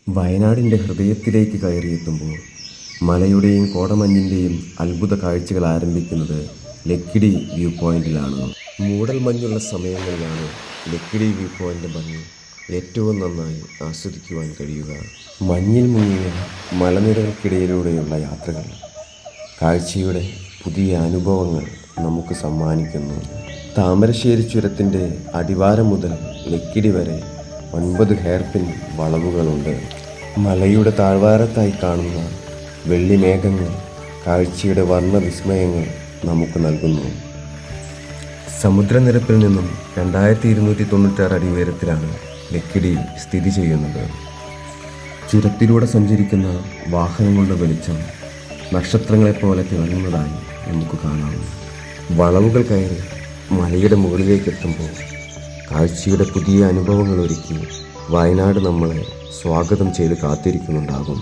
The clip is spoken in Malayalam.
വയനാടിൻ്റെ ഹൃദയത്തിലേക്ക് കയറിയെത്തുമ്പോൾ മലയുടെയും കോടമഞ്ഞിൻ്റെയും അത്ഭുത കാഴ്ചകൾ ആരംഭിക്കുന്നത് ലക്കിടി വ്യൂ പോയിന്റിലാണ്. മൂടൽ മഞ്ഞുള്ള സമയങ്ങളിലാണ് ലക്കിടി വ്യൂ പോയിൻ്റ് ഭംഗി ഏറ്റവും നന്നായി ആസ്വദിക്കുവാൻ കഴിയുക. മഞ്ഞിൽ മുങ്ങിയ മലനിരകൾക്കിടയിലൂടെയുള്ള യാത്രകൾ കാഴ്ചയുടെ പുതിയ അനുഭവങ്ങൾ നമുക്ക് സമ്മാനിക്കുന്നു. താമരശ്ശേരി ചുരത്തിൻ്റെ അടിവാരം മുതൽ ലക്കിടി വരെ 9 ഹെയർപിൻ വളവുകളുണ്ട്. മലയുടെ താഴ്വാരത്തായി കാണുന്ന വെള്ളിമേഘങ്ങൾ കാഴ്ചയുടെ വർണ്ണവിസ്മയങ്ങൾ നമുക്ക് നൽകുന്നു. സമുദ്രനിരപ്പിൽ നിന്നും 2296 അടി ഉയരത്തിലാണ് ലക്കിടി സ്ഥിതി ചെയ്യുന്നത്. ചുരത്തിലൂടെ സഞ്ചരിക്കുന്ന വാഹനങ്ങളുടെ വെളിച്ചം നക്ഷത്രങ്ങളെപ്പോലെ തിളങ്ങുന്നതായി നമുക്ക് കാണാം. വളവുകൾ കയറി മലയുടെ മുകളിലേക്ക് എത്തുമ്പോൾ കാഴ്ചയുടെ പുതിയ അനുഭവങ്ങൾ ഒരുക്കി വയനാട് നമ്മളെ സ്വാഗതം ചെയ്ത് കാത്തിരിക്കുന്നുണ്ടാകും.